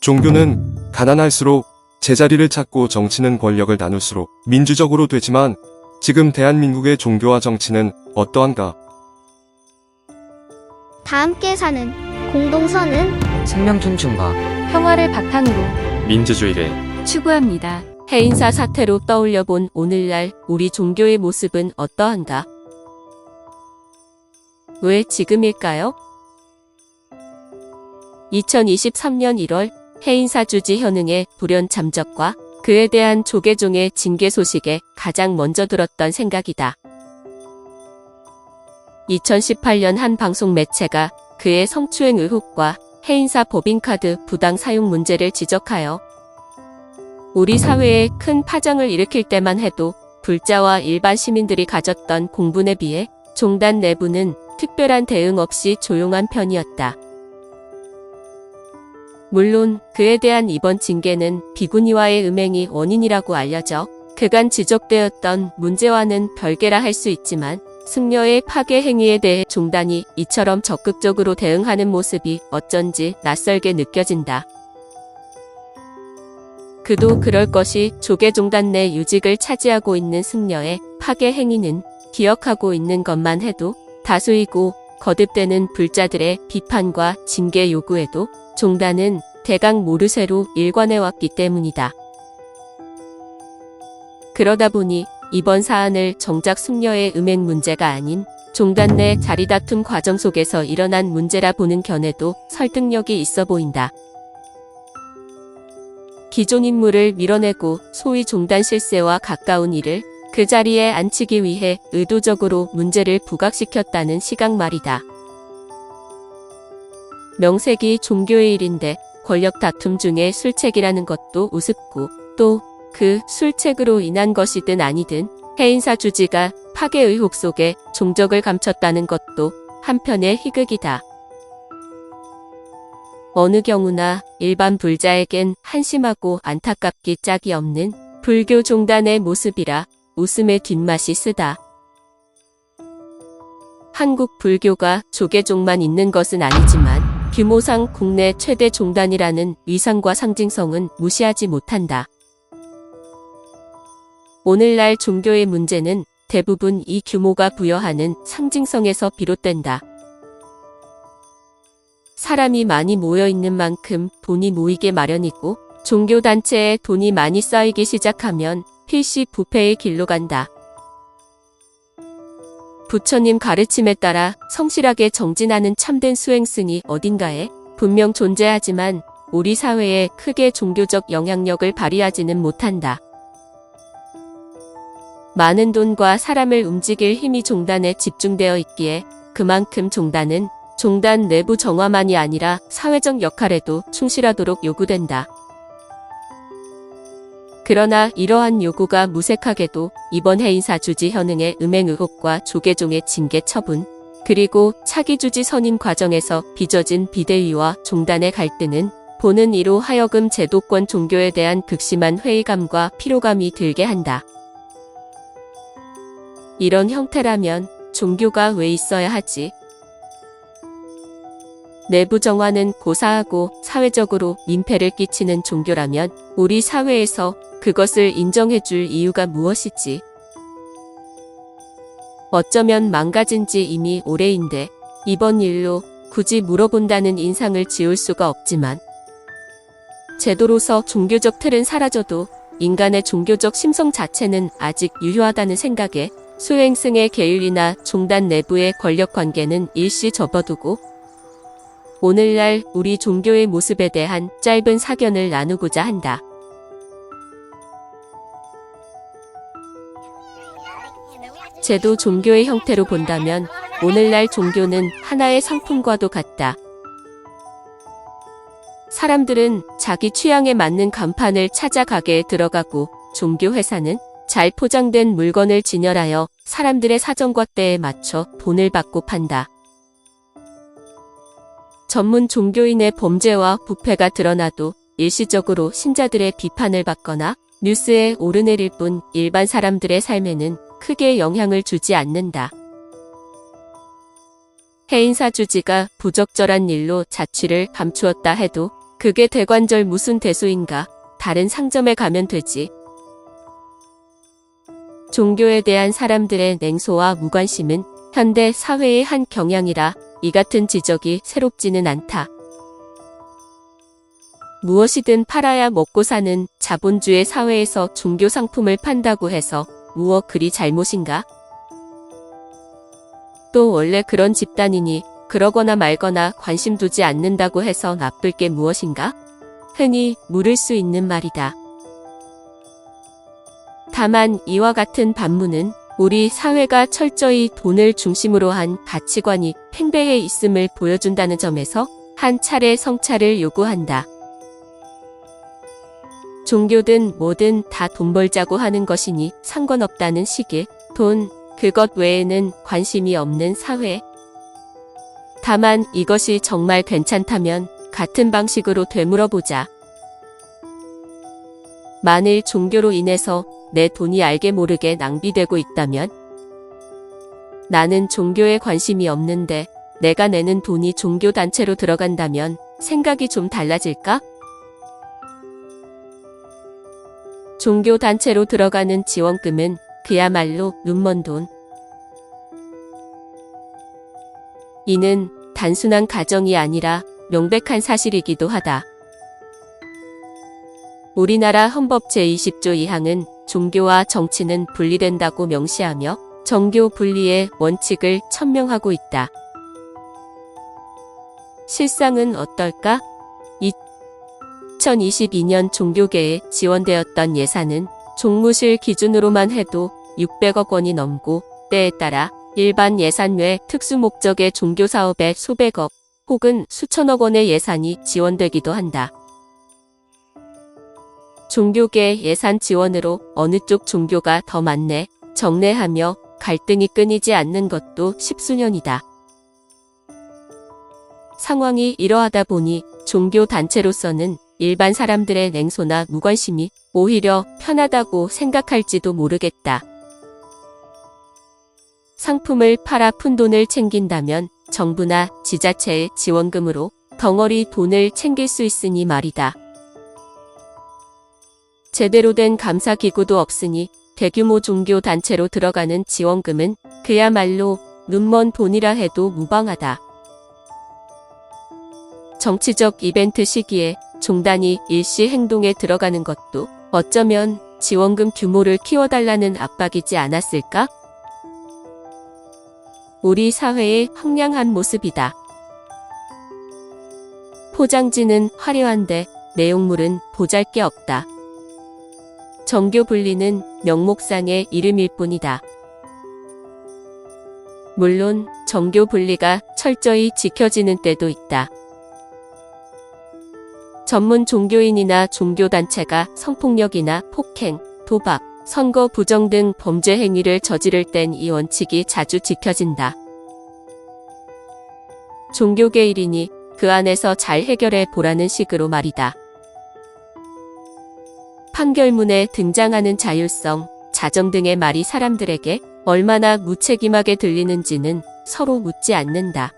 종교는 가난할수록 제자리를 찾고 정치는 권력을 나눌수록 민주적으로 되지만 지금 대한민국의 종교와 정치는 어떠한가? 다 함께 사는 공동선은 생명 존중과 평화를 바탕으로 민주주의를 추구합니다. 해인사 사태로 떠올려본 오늘날 우리 종교의 모습은 어떠한가? 왜 지금일까요? 2023년 1월 해인사 주지 현응의 불현 잠적과 그에 대한 조계종의 징계 소식에 가장 먼저 들었던 생각이다. 2018년 한 방송 매체가 그의 성추행 의혹과 해인사 법인카드 부당 사용 문제를 지적하여 우리 사회에 큰 파장을 일으킬 때만 해도 불자와 일반 시민들이 가졌던 공분에 비해 종단 내부는 특별한 대응 없이 조용한 편이었다. 물론 그에 대한 이번 징계는 비구니와의 음행이 원인이라고 알려져 그간 지적되었던 문제와는 별개라 할 수 있지만 승려의 파괴 행위에 대해 종단이 이처럼 적극적으로 대응하는 모습이 어쩐지 낯설게 느껴진다. 그도 그럴 것이 조계종단 내 유직을 차지하고 있는 승려의 파괴 행위는 기억하고 있는 것만 해도 다수이고 거듭되는 불자들의 비판과 징계 요구에도 종단은 대강 모르쇠로 일관해왔기 때문이다. 그러다 보니 이번 사안을 정작 승려의 음행 문제가 아닌 종단 내 자리다툼 과정 속에서 일어난 문제라 보는 견해도 설득력이 있어 보인다. 기존 인물을 밀어내고 소위 종단 실세와 가까운 이를 그 자리에 앉히기 위해 의도적으로 문제를 부각시켰다는 시각 말이다. 명색이 종교의 일인데 권력 다툼 중에 술책이라는 것도 우습고 또 그 술책으로 인한 것이든 아니든 해인사 주지가 파괴 의혹 속에 종적을 감췄다는 것도 한편의 희극이다. 어느 경우나 일반 불자에겐 한심하고 안타깝기 짝이 없는 불교 종단의 모습이라 웃음의 뒷맛이 쓰다. 한국 불교가 조계종만 있는 것은 아니지만 규모상 국내 최대 종단이라는 위상과 상징성은 무시하지 못한다. 오늘날 종교의 문제는 대부분 이 규모가 부여하는 상징성에서 비롯된다. 사람이 많이 모여 있는 만큼 돈이 모이게 마련이고 종교단체에 돈이 많이 쌓이기 시작하면 필시 부패의 길로 간다. 부처님 가르침에 따라 성실하게 정진하는 참된 수행승이 어딘가에 분명 존재하지만 우리 사회에 크게 종교적 영향력을 발휘하지는 못한다. 많은 돈과 사람을 움직일 힘이 종단에 집중되어 있기에 그만큼 종단은 종단 내부 정화만이 아니라 사회적 역할에도 충실하도록 요구된다. 그러나 이러한 요구가 무색하게도 이번 해인사 주지 현응의 음행 의혹과 조계종의 징계 처분, 그리고 차기 주지 선임 과정에서 빚어진 비대위와 종단의 갈등은 보는 이로 하여금 제도권 종교에 대한 극심한 회의감과 피로감이 들게 한다. 이런 형태라면 종교가 왜 있어야 하지? 내부 정화는 고사하고 사회적으로 민폐를 끼치는 종교라면 우리 사회에서 그것을 인정해줄 이유가 무엇이지? 어쩌면 망가진 지 이미 오래인데 이번 일로 굳이 물어본다는 인상을 지울 수가 없지만 제도로서 종교적 틀은 사라져도 인간의 종교적 심성 자체는 아직 유효하다는 생각에 수행승의 계율이나 종단 내부의 권력관계는 일시 접어두고 오늘날 우리 종교의 모습에 대한 짧은 사견을 나누고자 한다. 제도 종교의 형태로 본다면 오늘날 종교는 하나의 상품과도 같다. 사람들은 자기 취향에 맞는 간판을 찾아 가게에 들어가고 종교 회사는 잘 포장된 물건을 진열하여 사람들의 사정과 때에 맞춰 돈을 받고 판다. 전문 종교인의 범죄와 부패가 드러나도 일시적으로 신자들의 비판을 받거나 뉴스에 오르내릴 뿐 일반 사람들의 삶에는 크게 영향을 주지 않는다. 해인사 주지가 부적절한 일로 자취를 감추었다 해도 그게 대관절 무슨 대수인가? 다른 상점에 가면 되지. 종교에 대한 사람들의 냉소와 무관심은 현대 사회의 한 경향이라 이 같은 지적이 새롭지는 않다. 무엇이든 팔아야 먹고 사는 자본주의 사회에서 종교 상품을 판다고 해서 무엇 그리 잘못인가? 또 원래 그런 집단이니 그러거나 말거나 관심 두지 않는다고 해서 나쁠 게 무엇인가? 흔히 물을 수 있는 말이다. 다만 이와 같은 반문은 우리 사회가 철저히 돈을 중심으로 한 가치관이 팽배해 있음을 보여준다는 점에서 한 차례 성찰을 요구한다. 종교든 뭐든 다 돈 벌자고 하는 것이니 상관없다는 식의 돈, 그것 외에는 관심이 없는 사회. 다만 이것이 정말 괜찮다면 같은 방식으로 되물어보자. 만일 종교로 인해서 내 돈이 알게 모르게 낭비되고 있다면 나는 종교에 관심이 없는데 내가 내는 돈이 종교단체로 들어간다면 생각이 좀 달라질까? 종교단체로 들어가는 지원금은 그야말로 눈먼 돈. 이는 단순한 가정이 아니라 명백한 사실이기도 하다. 우리나라 헌법 제20조 2항은 종교와 정치는 분리된다고 명시하며 정교 분리의 원칙을 천명하고 있다. 실상은 어떨까? 2022년 종교계에 지원되었던 예산은 종무실 기준으로만 해도 600억 원이 넘고 때에 따라 일반 예산 외 특수목적의 종교사업에 수백억 혹은 수천억 원의 예산이 지원되기도 한다. 종교계 예산 지원으로 어느 쪽 종교가 더 많네, 적네 하며 갈등이 끊이지 않는 것도 십수년이다. 상황이 이러하다 보니 종교단체로서는 일반 사람들의 냉소나 무관심이 오히려 편하다고 생각할지도 모르겠다. 상품을 팔아 푼돈을 챙긴다면 정부나 지자체의 지원금으로 덩어리 돈을 챙길 수 있으니 말이다. 제대로 된 감사기구도 없으니 대규모 종교단체로 들어가는 지원금은 그야말로 눈먼 돈이라 해도 무방하다. 정치적 이벤트 시기에 종단이 일시 행동에 들어가는 것도 어쩌면 지원금 규모를 키워달라는 압박이지 않았을까? 우리 사회의 황량한 모습이다. 포장지는 화려한데 내용물은 보잘게 없다. 정교 분리는 명목상의 이름일 뿐이다. 물론 정교 분리가 철저히 지켜지는 때도 있다. 전문 종교인이나 종교단체가 성폭력이나 폭행, 도박, 선거 부정 등 범죄 행위를 저지를 땐 이 원칙이 자주 지켜진다. 종교계 일이니 그 안에서 잘 해결해 보라는 식으로 말이다. 판결문에 등장하는 자율성, 자정 등의 말이 사람들에게 얼마나 무책임하게 들리는지는 서로 묻지 않는다.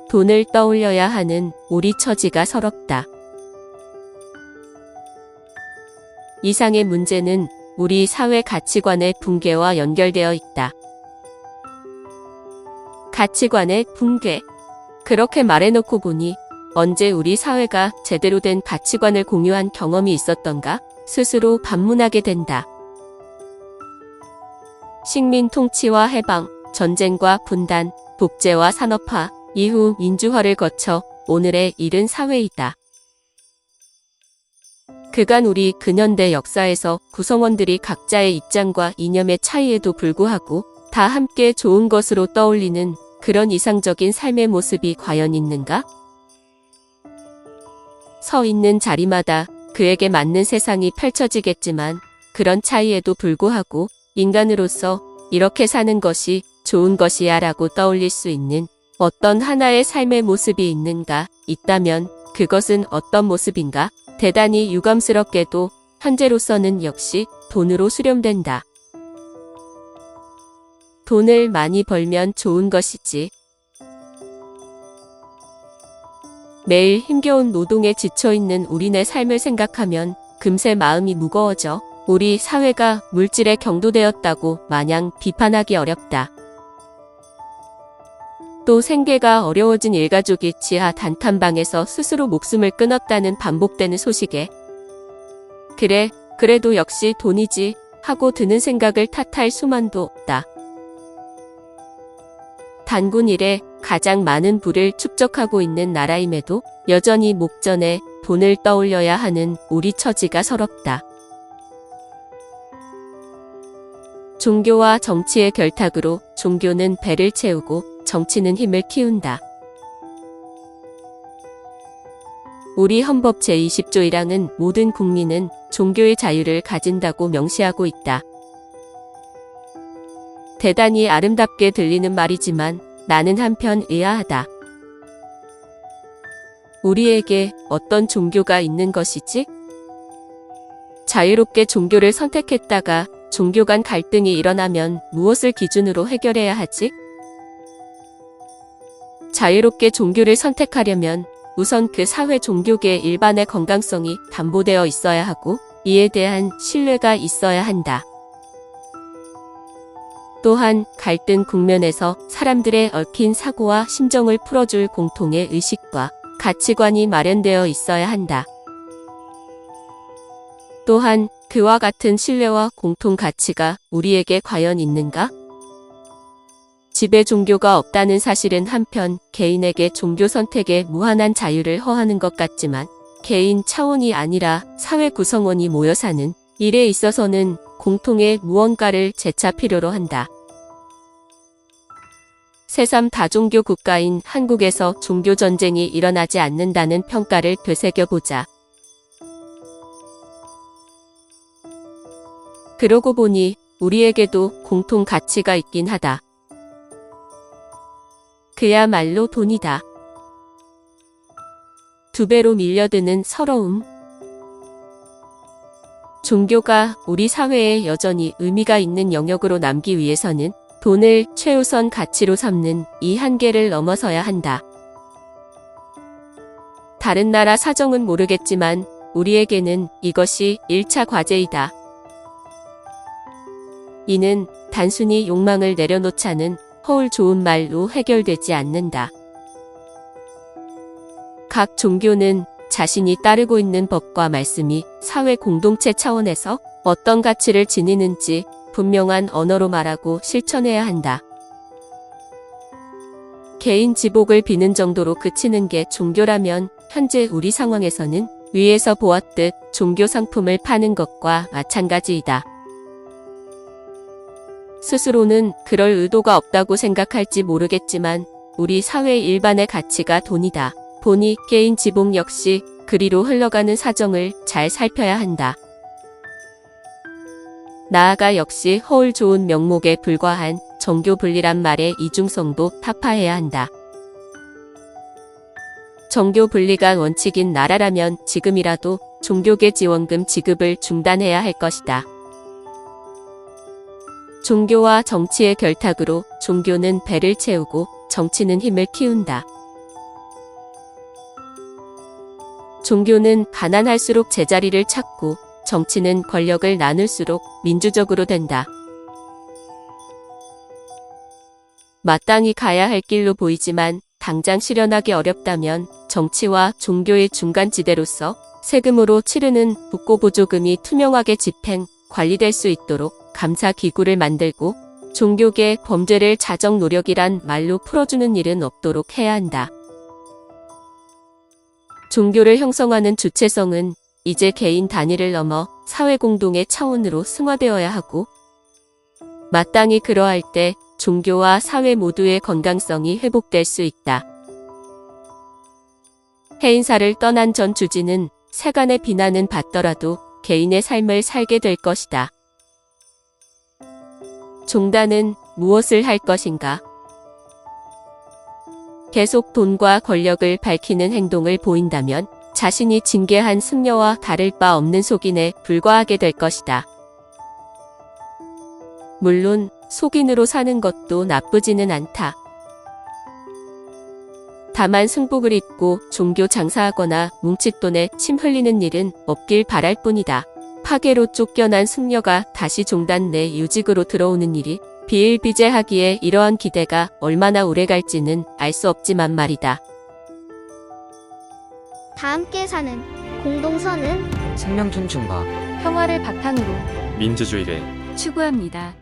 돈을 떠올려야 하는 우리 처지가 서럽다. 이상의 문제는 우리 사회 가치관의 붕괴와 연결되어 있다. 가치관의 붕괴. 그렇게 말해놓고 보니 언제 우리 사회가 제대로 된 가치관을 공유한 경험이 있었던가 스스로 반문하게 된다. 식민 통치와 해방, 전쟁과 분단, 독재와 산업화, 이후 민주화를 거쳐 오늘에 이른 사회이다. 그간 우리 근현대 역사에서 구성원들이 각자의 입장과 이념의 차이에도 불구하고 다 함께 좋은 것으로 떠올리는 그런 이상적인 삶의 모습이 과연 있는가? 서 있는 자리마다 그에게 맞는 세상이 펼쳐지겠지만 그런 차이에도 불구하고 인간으로서 이렇게 사는 것이 좋은 것이야 라고 떠올릴 수 있는 어떤 하나의 삶의 모습이 있는가? 있다면 그것은 어떤 모습인가? 대단히 유감스럽게도 현재로서는 역시 돈으로 수렴된다. 돈을 많이 벌면 좋은 것이지. 매일 힘겨운 노동에 지쳐있는 우리네 삶을 생각하면 금세 마음이 무거워져. 우리 사회가 물질에 경도되었다고 마냥 비판하기 어렵다. 또 생계가 어려워진 일가족이 지하 단칸방에서 스스로 목숨을 끊었다는 반복되는 소식에 그래, 그래도 역시 돈이지 하고 드는 생각을 탓할 수만도 없다. 단군 이래 가장 많은 부를 축적하고 있는 나라임에도 여전히 목전에 돈을 떠올려야 하는 우리 처지가 서럽다. 종교와 정치의 결탁으로 종교는 배를 채우고 정치는 힘을 키운다. 우리 헌법 제20조 1항은 모든 국민은 종교의 자유를 가진다고 명시하고 있다. 대단히 아름답게 들리는 말이지만 나는 한편 의아하다. 우리에게 어떤 종교가 있는 것이지? 자유롭게 종교를 선택했다가 종교 간 갈등이 일어나면 무엇을 기준으로 해결해야 하지? 자유롭게 종교를 선택하려면 우선 그 사회 종교계 일반의 건강성이 담보되어 있어야 하고 이에 대한 신뢰가 있어야 한다. 또한 갈등 국면에서 사람들의 얽힌 사고와 심정을 풀어줄 공통의 의식과 가치관이 마련되어 있어야 한다. 또한 그와 같은 신뢰와 공통 가치가 우리에게 과연 있는가? 지배 종교가 없다는 사실은 한편 개인에게 종교 선택에 무한한 자유를 허하는 것 같지만 개인 차원이 아니라 사회 구성원이 모여 사는 일에 있어서는 공통의 무언가를 재차 필요로 한다. 새삼 다종교 국가인 한국에서 종교 전쟁이 일어나지 않는다는 평가를 되새겨보자. 그러고 보니 우리에게도 공통 가치가 있긴 하다. 그야말로 돈이다. 두 배로 밀려드는 서러움. 종교가 우리 사회에 여전히 의미가 있는 영역으로 남기 위해서는 돈을 최우선 가치로 삼는 이 한계를 넘어서야 한다. 다른 나라 사정은 모르겠지만 우리에게는 이것이 1차 과제이다. 이는 단순히 욕망을 내려놓자는 허울 좋은 말로 해결되지 않는다. 각 종교는 자신이 따르고 있는 법과 말씀이 사회 공동체 차원에서 어떤 가치를 지니는지 분명한 언어로 말하고 실천해야 한다. 개인 지복을 비는 정도로 그치는 게 종교라면 현재 우리 상황에서는 위에서 보았듯 종교 상품을 파는 것과 마찬가지이다. 스스로는 그럴 의도가 없다고 생각할지 모르겠지만 우리 사회 일반의 가치가 돈이다 보니 개인 지복 역시 그리로 흘러가는 사정을 잘 살펴야 한다. 나아가 역시 허울 좋은 명목에 불과한 정교 분리란 말의 이중성도 타파해야 한다. 정교 분리가 원칙인 나라라면 지금이라도 종교계 지원금 지급을 중단해야 할 것이다. 종교와 정치의 결탁으로 종교는 배를 채우고 정치는 힘을 키운다. 종교는 가난할수록 제자리를 찾고 정치는 권력을 나눌수록 민주적으로 된다. 마땅히 가야 할 길로 보이지만 당장 실현하기 어렵다면 정치와 종교의 중간지대로서 세금으로 치르는 국고보조금이 투명하게 집행, 관리될 수 있도록 감사기구를 만들고 종교계 범죄를 자정 노력이란 말로 풀어주는 일은 없도록 해야 한다. 종교를 형성하는 주체성은 이제 개인 단위를 넘어 사회 공동의 차원으로 승화되어야 하고 마땅히 그러할 때 종교와 사회 모두의 건강성이 회복될 수 있다. 해인사를 떠난 전 주지는 세간의 비난은 받더라도 개인의 삶을 살게 될 것이다. 종단은 무엇을 할 것인가? 계속 돈과 권력을 밝히는 행동을 보인다면 자신이 징계한 승려와 다를 바 없는 속인에 불과하게 될 것이다. 물론 속인으로 사는 것도 나쁘지는 않다. 다만 승복을 입고 종교 장사하거나 뭉칫돈에 침 흘리는 일은 없길 바랄 뿐이다. 파괴로 쫓겨난 승려가 다시 종단 내 유직으로 들어오는 일이 비일비재하기에 이러한 기대가 얼마나 오래 갈지는 알 수 없지만 말이다. 다 함께 사는 공동선은 생명 존중과 평화를 바탕으로 민주주의를 추구합니다.